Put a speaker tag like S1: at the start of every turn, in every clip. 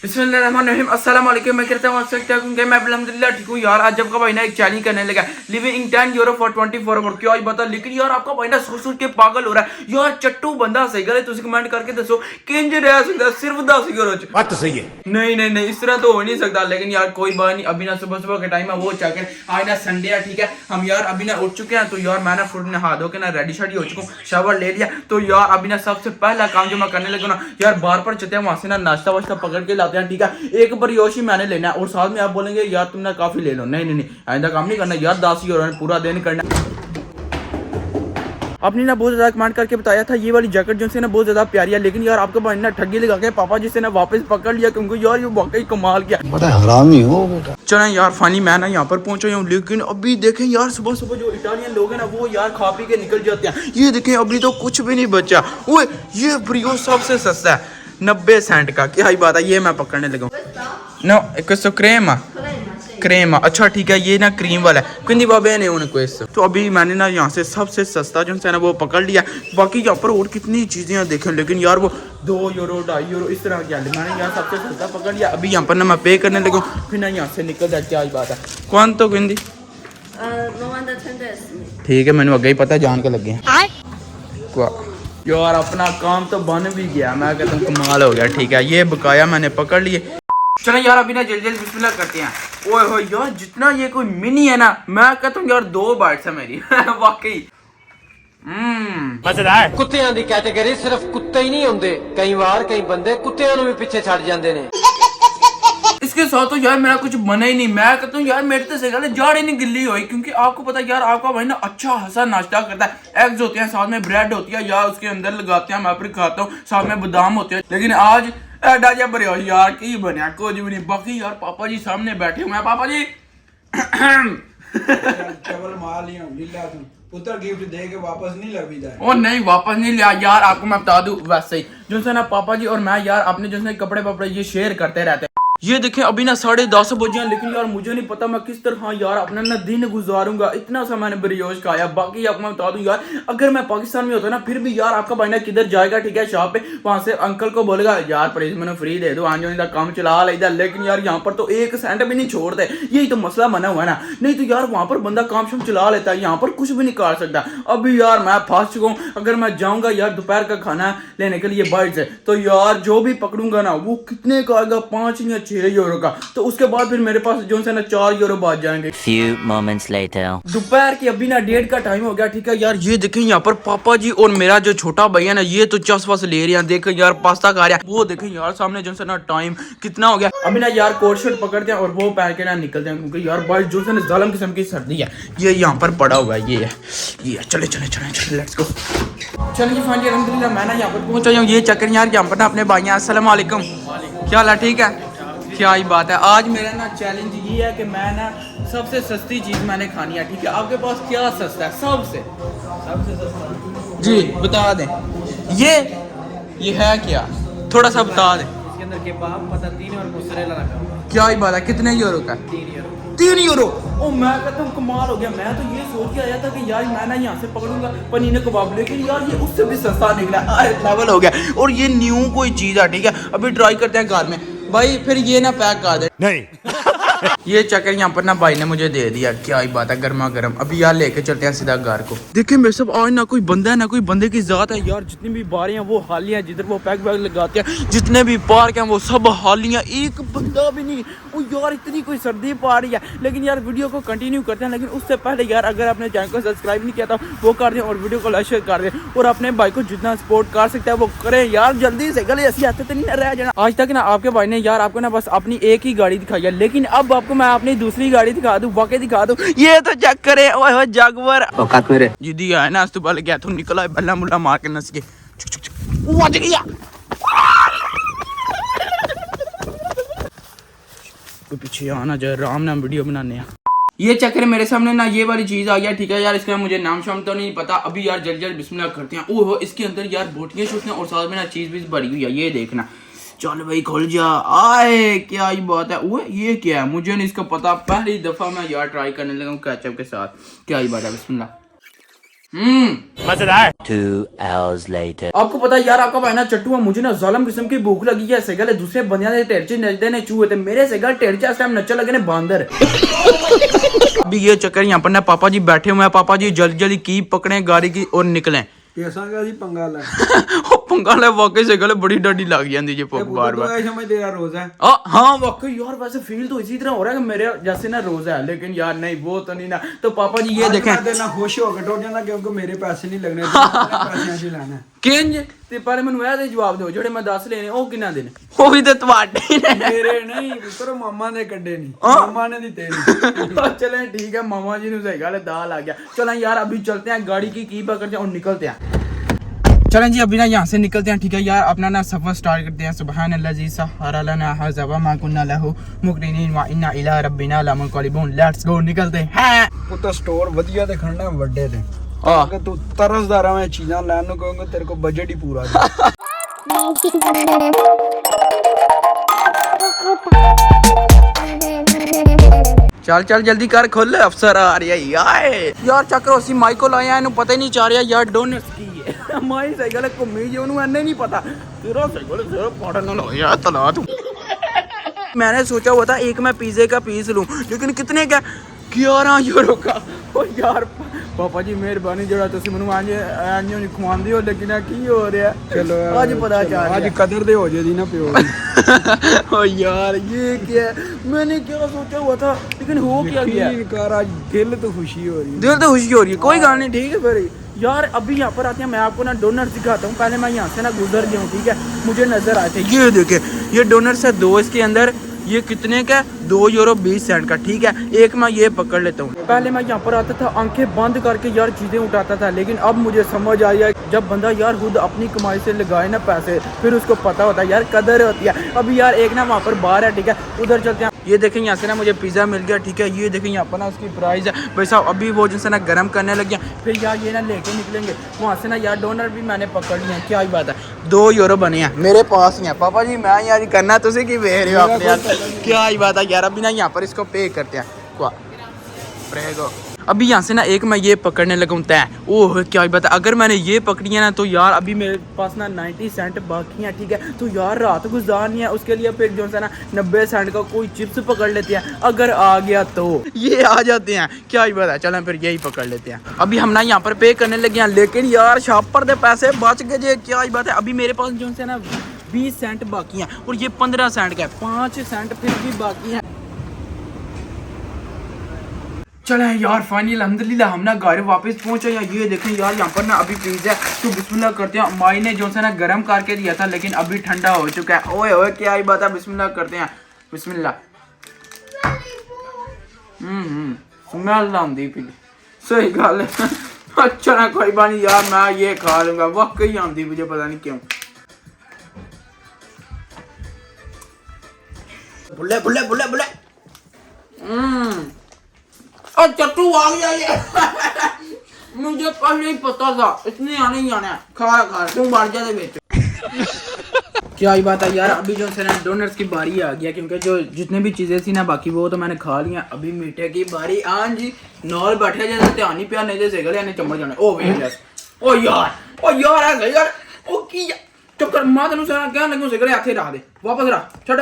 S1: बिस्मिल्लाहिर्रहमानिर्रहीम अस्सलाम वालेकुम। मैं कहता हूँ कि मैं अल्हम्दुलिल्लाह ठीक हूँ यार। आज जब का भाई ना एक चैलेंज करने लगा लिविंग 10 यूरो फॉर 24 आवर क्या ही बता। लेकिन यार आपका भाई ना सोच सोच के पागल हो रहा है यार। चट्टू बंदा सही गल तुम कमेंट करके दसो किंज रह सकता सिर्फ 10 यूरो च। बात तो सही है। नहीं इस तरह तो हो नहीं सकता। लेकिन यार कोई बात नहीं, अभी ना सुबह सुबह के टाइम है वो चेक आज ना संडे है ठीक है। हम यार अभी ना उठ चुके हैं तो यार मैं ना फुट नहा धो के ना रेडी शेडी हो चुका हूँ, शावर ले लिया। तो यार अभी ना सबसे पहला काम जो मैं करने लगा ना यार बार पर चलते हैं वहां से ना नाश्ता वाश्ता पकड़ के लाते हैं ठीक है। एक ब्रियोशी मैंने लेना है और साथ में आप बोलेंगे यार तुमने काफी ले लो। नहीं आइंदा काम नहीं करना यार। 10 यूरो पूरा दिन करना। आपने ना बहुत ज्यादा कमेंट करके बताया था ये वाली जैकेट जो से ना बहुत ज्यादा प्यारी है। लेकिन यार आपके भाई ना ठगी लगा के पापा जी से ना वापस पकड़ लिया क्योंकि यार ये वाकई कमाल किया। बड़ा हरामी हो बेटा। चलें यार फाइनली मैं ना यहाँ पर पहुंचा हूँ। लेकिन अभी देखें यार सुबह सुबह जो इटालियन लोग हैं ना वो यार खा पी के निकल जाते हैं। ये देखें अभी तो कुछ भी नहीं बचा। ओए ये ब्रियो सबसे सस्ता है 90 सेंट का। क्या ही बात है, ये मैं पकड़ने लगा नो questo crema क्रीम। अच्छा ठीक है ये ना क्रीम वाला है क्योंकि बाबे ने उनको इस तो अभी मैंने ना यहाँ से सबसे सस्ता जो है ना वो पकड़ लिया। बाकी यहाँ पर और कितनी चीज़ें देखें लेकिन यार वो 2 यूरो 2.5 यूरो इस तरह क्या मैंने यहाँ सबसे सस्ता पकड़ लिया। अभी यहाँ पर ना मैं पे करने लगा फिर ना यहाँ से निकल जाए। क्या बात है कौन तो हिंदी ठीक है मैंने अगे ही पता जान के लगे यार। अपना काम तो बन भी गया, मैं कहता हूँ कमाल हो गया ठीक है। ये बकाया मैंने पकड़ लिए। चलो यार अभी ना जल्दी बिस्मिल्लाह करते हैं। ओए हो यार जितना ये कोई मिनी है ना मैं कहता हूँ यार 2 बाइट्स है मेरी वाकई मजेदार।
S2: कुत्तियां दी कैटेगरी सिर्फ कुत्ते ही नहीं होंगे, कई बार कई बंदे कुत्तियां भी पीछे छड़ जाते ने।
S1: इसके साथ तो यार मेरा कुछ बना ही नहीं। मैं कहता हूँ यार मेरे तो सही गल जाड़ ही नहीं गिल्ली हुई क्योंकि आपको पता है यार आपका भाई ना अच्छा हंसा नाश्ता करता है। एग्स होते हैं साथ में ब्रेड होती है यार उसके अंदर लगाते हैं मैं फिर खाता हूँ साथ में बादाम होते हैं। लेकिन आज एडा जा बरे यार की बनया कुछ भी नहीं। बाकी यार पापा जी सामने बैठे हुए हैं। पापा जी
S3: केवल मार लिया लीला तू पुत्र गिफ्ट दे के वापस नहीं लगी जाए।
S1: ओ नहीं वापस नहीं लिया यार। आपको मैं बता दूं वैसे ही जो है ना पापा जी और मैं यार अपने जो है कपड़े वपड़े ये शेयर करते रहते हैं। ये देखें अभी ना 10:30 बजे हैं। लेकिन यार मुझे नहीं पता मैं किस तरह यार अपना ना दिन गुजारूंगा। इतना सा मैंने ब्रियोश खाया। बाकी आपको मैं बता दूं यार अगर मैं पाकिस्तान में होता ना फिर भी यार आपका भाई ना किधर जाएगा ठीक है शॉप पे वहां से अंकल को बोलेगा यार प्लीज मैंने फ्री दे दो आज जो काम चला लेगा। लेकिन यार यहाँ पर तो 1 सेंट भी नहीं छोड़ते। यही तो मसला बना हुआ है ना। नहीं तो यार वहां पर बंदा काम शाम चला लेता है, यहाँ पर कुछ भी नहीं कर सकता। अभी यार मैं फंस चुका हूँ। अगर मैं जाऊंगा यार दोपहर का खाना लेने के लिए बाइट से तो यार जो भी पकड़ूंगा ना वो कितने का आएगा 5 या 6 यूरो का। तो उसके बाद फिर मेरे पास जो है ना 4 यूरो बच जाएंगे।
S4: Few moments later.
S1: दोपहर की अभी ना 1:30 का टाइम हो गया ठीक है यार। ये देखें यहाँ पर पापा जी और मेरा जो छोटा भैया ना ये तो चस वस ले रहे हैं। देखें यार पास्ता खा रहा है। वो देखें यार सामने जो है ना टाइम कितना हो गया। अभी ना यार कोट शर्ट पकड़ते हैं और वो पहन के ना निकलते हैं क्योंकि यार बारिश जो है ना जालिम किस्म की सर्दी है। ये यहाँ पर पड़ा हुआ है ये चले लेट्स गो। चलो जी फाइनली अल्हम्दुलिल्लाह मैं ना यहाँ पर पहुंचा हूँ। ये चक्कर यार यहाँ पर ना अपने भाई अस्सलाम वालेकुम क्या हाल है ठीक है। क्या ही बात है। आज मेरा ना चैलेंज ये है कि मैं ना सबसे सस्ती चीज मैंने खानी है ठीक है। आपके पास क्या सस्ता है सबसे सस्ता जी बता दें। ये है क्या थोड़ा सा बता दें।
S2: इसके अंदर केबाब पता 3 और मोज़रेला रखा हुआ है।
S1: क्या ही बात है कितने यूरो का 3 यूरो। ओ मैं कहता हूँ कमाल हो गया। मैं तो ये सोच के आया था कि यार मैं ना यहाँ से पकड़ूंगा पनीर कबाब लेकिन यार ये उससे भी सस्ता निकला। लेवल हो गया और ये न्यू कोई चीज है ठीक है। अभी ट्राई करते हैं घर में भाई फिर ये ना पैक कर दे नहीं ये चक्कर यहाँ पर ना भाई ने मुझे दे दिया। क्या ही बात है गर्मा गर्म। अभी यार लेके चलते हैं सीधा घर को। देखिए मेरे सब आज ना कोई बंदा है ना कोई बंदे की जात है यार। जितनी भी बारें हैं वो हालियां जिधर वो पैक वैक लगाते हैं जितने भी पार्क हैं वो सब हालियां। एक बंदा भी नहीं। ओ यार इतनी कोई सर्दी पा रही है। लेकिन यार वीडियो को कंटिन्यू करते हैं। लेकिन उससे पहले यार अगर आपने चैनल को सब्सक्राइब नहीं किया था वो कर दें और वीडियो को लाइक शेयर कर दें और अपने भाई को जितना सपोर्ट कर सकता है वो करें यार जल्दी से। गले ऐसी आते तो नहीं रह जाना। आज तक ना आपके भाई ने यार आपको ना बस अपनी एक ही गाड़ी दिखाई है। लेकिन अब आपको मैं अपनी दूसरी गाड़ी दिखा दूं वाकई दिखा दूं। ये तो चेक करे ओए जागवर औकात मेरे जिदी है ना तो बल गया तू निकला बल्ला मुल्ला मार के नस के बच गया। कोई पीछे आना जाए राम नाम वीडियो बनाने हैं। ये चक्कर मेरे सामने ना ये वाली चीज आ गया ठीक है यार। इसका मुझे नाम शाम तो नहीं पता। अभी यार जल्द बिस्मिल्लाह करते हैं। ओहो इसके अंदर यार बोटियां शोटियां और साथ में ना चीज भी भरी हुई है। ये देखना चल भाई खोल जा आए। क्या ही बात है। वो ये क्या है मुझे नहीं इसका पता। पहली दफा मैं यार ट्राई करने लगा हूँ केचप के साथ। क्या ही बात है बिस्मिल्लाह मजेदार।
S4: 2 hours later.
S1: आपको पता है यार, आपका भाई ना चट्टू है, मुझे ना जालिम किस्म की भूख लगी है। सेगल दूसरे बंदियां दे टेरचे नचदे ने चूहे, मेरे सेगल टेरचे इस टाइम नचन लगे ने बांदर। अभी ये चक्कर यहाँ पर ना पापा जी बैठे हुए हैं। पापा जी जल्दी जल्दी की पकड़े गाड़ी की और निकलें।
S3: कैसा का जी पंगा ला
S1: ਉਹ ਪੰਗਾ ਲੈ ਵਾਕਈ ਸੇ ਗੱਲ ਬੜੀ ਡਾਡੀ ਲੱਗ ਜਾਂਦੀ ਜੇ
S3: ये
S1: ਬਾਰ
S3: तो
S1: बार।
S3: ऐसा समझ दे यार रोजा है
S1: हाँ वाकई यार, वैसे फील तो इसी तरह हो रहा है कि मेरे जैसे ना रोजा है, लेकिन यार नहीं वो तो नहीं ना। तो पापा जी ये देखें
S3: देना खुश हो के टोट जाना क्योंकि मेरे पैसे नहीं लगने पैसे ही लाना
S1: ਕਿੰਜ ਤੇ ਪਰ ਮੈਨੂੰ ਇਹ ਦੇ ਜਵਾਬ ਦਿਓ ਜਿਹੜੇ ਮੈਂ 10 ਲੈਣੇ ਉਹ ਕਿੰਨਾ ਦੇਣੇ? ਉਹ ਵੀ ਤੇ ਤੁਹਾਡੇ ਨੇ।
S3: मेरे नहीं पुत्र मामा ने कड्डे नहीं
S1: हाँ।
S3: मामा ने दी तेरी
S1: चलें ठीक है, मामा जी ने सही गल दाल आ गया। चलें यार अभी चलते हैं, गाड़ी की पकड़ते हैं और निकलते हैं। चलें जी अभी ना यहाँ से निकलते हैं, ठीक है यार। अपना ना सफर स्टार्ट करते हैं। सुबहान अल्लाज़ी सख्खर लना हाज़ा व मा कुन्ना लहू मुक़रिनीन व इन्ना इला रब्बिना लमुनक़लिबून। लेट्स गो, निकलते हैं।
S3: पुत्र स्टोर ਵਧੀਆ ਤੇ ਖੜਨਾ ਵੱਡੇ ਤੇ
S1: हाँ
S3: ਕਿ ਤੂੰ ਤਰਸਦਾਰਾਂ ਵਿੱਚ ਚੀਜ਼ਾਂ ਲੈਣ ਨੂੰ ਕਹੂੰਗਾ ਤੇਰੇ ਕੋਲ ਬਜਟ ਹੀ ਪੂਰਾ ਹੈ
S1: चल चल जल्दी कर, खोल अफसर आ रही है यार चक्कर उसी माई को लाया इन्हें पता ही नहीं चाह रहा यार डोनट्स की है। माई सही गल घूमी जी उन्होंने इन्हें नहीं पता तेरा सही गल सिर पाड़न ना यार तला तू। मैंने सोचा हुआ था एक मैं पिज़्ज़े का पीस लूं, लेकिन कितने का? 11 यूरो का। ओ यार पापा जी मेहरबानी जरा तुसी ਮੈਨੂੰ ਅੱਜ ਨਹੀਂ ਖਵਾਉਂਦੇ ਹੋ, लेकिन ਕੀ हो ਰਿਹਾ
S3: चलो
S1: आज पता चल रहा
S3: आज कदर दे हो जेदी ना पियो
S1: ओ यार ये क्या है? मैंने क्या सोचा हुआ था, लेकिन हो क्या गया?
S3: यकीन कर आज दिल तो खुशी हो रही है
S1: दिल तो खुशी हो रही है, कोई गाल नहीं, ठीक है फिर यार। अभी यहाँ पर आते हैं, मैं आपको ना डोनट दिखाता हूँ। पहले मैं यहाँ से ना गुजर गया हूँ, ठीक है। मुझे नजर आए थे, ये देखे ये डोनट्स है 2 इसके अंदर। ये कितने का? 2 यूरो 20 सेंट का, ठीक है। एक मैं ये पकड़ लेता हूँ। पहले मैं यहाँ पर आता था आंखें बंद करके यार चीजें उठाता था, लेकिन अब मुझे समझ आया जब बंदा यार खुद अपनी कमाई से लगाए ना पैसे, फिर उसको पता होता है यार कदर होती है। अभी यार एक ना वहाँ पर बाहर है, ठीक है, उधर चलते हैं। ये देखें यहाँ से ना मुझे पिज़्ज़ा मिल गया, ठीक है। ये देखें यहाँ पर ना उसकी प्राइस है भाई साहब। अभी वो जिनसे ना गर्म करने लग गया, फिर यार ये ना लेके निकलेंगे वहाँ से ना यार। डोनर भी मैंने पकड़ लिया, क्या ही बात है। 2 यूरो बने हैं मेरे पास ही है पापा जी। मैं यार करना तुझे की वेख रहे हो अपने यार, क्या ही बात है यार। अभी ना यहाँ पर इसको पे करते हैं। अभी यहाँ से ना एक मैं ये पकड़ने लगा हूँ तय। ओह क्या ही बता, अगर मैंने ये पकड़ी है ना तो यार अभी मेरे पास ना 90 सेंट बाकी हैं, ठीक है। तो यार रात गुजारनी है, उसके लिए फिर जो है ना 90 सेंट का कोई चिप्स पकड़ लेते हैं, अगर आ गया तो ये आ जाते हैं, क्या ही बता। चलें फिर यही पकड़ लेते हैं। अभी हम ना यहाँ पर पे करने लगे हैं, लेकिन यार शॉपर दे पैसे बच गए, क्या ही बात है। अभी मेरे पास जो है ना 20 सेंट बाकी हैं और ये 15 सेंट का है, 5 सेंट फिर भी बाकी हैं। चले यार फाइनली अल्हम्दुलिल्लाह हम ना घर वापस पहुंचे। या ये देखें यार यहाँ पर ना अभी पिज़्ज़ा तो बिस्मिल्लाह करते हैं। माई ने जो है ना गर्म करके दिया था, लेकिन अभी ठंडा हो चुका है। ओए ओए क्या ही बात है, बिस्मिल्लाह करते हैं, बिस्मिल्लाह। स्मेल आंदी पी, सही गल है। अच्छा ना कोई बात नहीं यार, मैं ये खा लूंगा, वाकई आंदी मुझे पता नहीं क्यों। बुले बुले बुले बुले और चट्टू आ गया ये। मुझे पहले ही पता था इतने आने ही आना है। खा तू मर जा बेच। क्या ही बात है यार। अभी जो है ना डोनट्स की बारी आ गया, क्योंकि जो जितने भी चीजें थी ना बाकी वो तो मैंने खा लिया। अभी मीठे की बारी। हाँ जी नॉल बैठे जैसे ध्यान नहीं पिया, नहीं जैसे गले चम्मच जाने। ओ वेट ओ यार आ गई यार। ओ की चक्कर मां तेन क्या लगू सिगले हाथे रख दे, वापस रख छड़।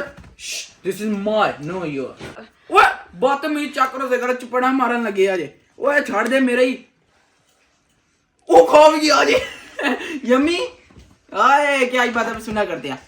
S1: This is my know your. ओए बदतमीज चक्कर से चपड़ा मारन लगे आज। ओए छड़ दे मेरे ही। ओ खा भी गया जी। यम्मी आए क्या ही बात है, सुना करते हैं।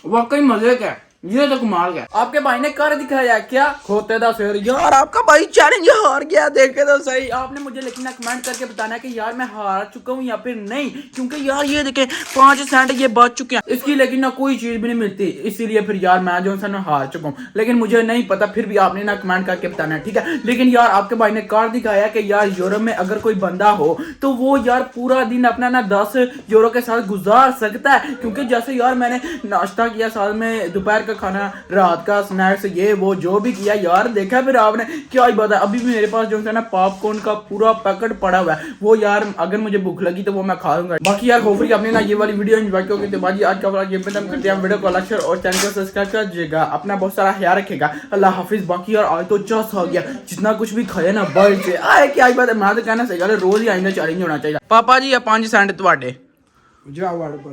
S1: वाकई मजे का, ये तो कमाल का। आपके भाई ने कर दिखाया क्या खोते दा शेर। यार आपका भाई चैलेंज हार गया, देखे तो सही। आपने मुझे लेकिन कमेंट करके बताना कि यार मैं हार चुका हूँ या फिर नहीं, क्योंकि यार ये देखे 5 सेंट ये बच चुके हैं इसकी, लेकिन ना कोई चीज भी नहीं मिलती, इसीलिए फिर यार मैं जो है हार चुका हूँ। लेकिन मुझे नहीं पता, फिर भी आपने ना कमेंट करके बताना है, ठीक है। लेकिन यार आपके भाई ने कार दिखाया कि यार यूरोप में अगर कोई बंदा हो तो वो यार पूरा दिन अपना ना 10 यूरो के साथ गुजार सकता है, क्योंकि जैसे यार मैंने नाश्ता किया, साथ में दोपहर का खाना, रात का स्नैक्स, ये वो जो भी किया यार, देखा फिर आपने क्या ही बात है। अभी भी मेरे पास जो है ना पॉपकॉर्न का पूरा पैकेट पड़ा हुआ है, वो यार अगर मुझे भूख लगी तो वो मैं खा लूंगा। बाकी यार होपफुली आपने ना ये वाली वीडियो एंजॉय की होगी। तो बाकी आज का व्लॉग ये पे खत्म करते हैं। वीडियो को लाइक शेयर और चैनल को सब्सक्राइब कर दीजिएगा। अपना बहुत सारा ख्याल रखेगा। अल्लाह हाफिज। बाकी यार आज तो चस हो गया, जितना कुछ भी खाया ना बाहर से आए, क्या ही बात है। मैं तो कहना सही गल, रोज ही आइंदा चैलेंज होना चाहिए। पापा जी 5 सेंट ਤੁਹਾਡੇ
S3: जा वाड़ पर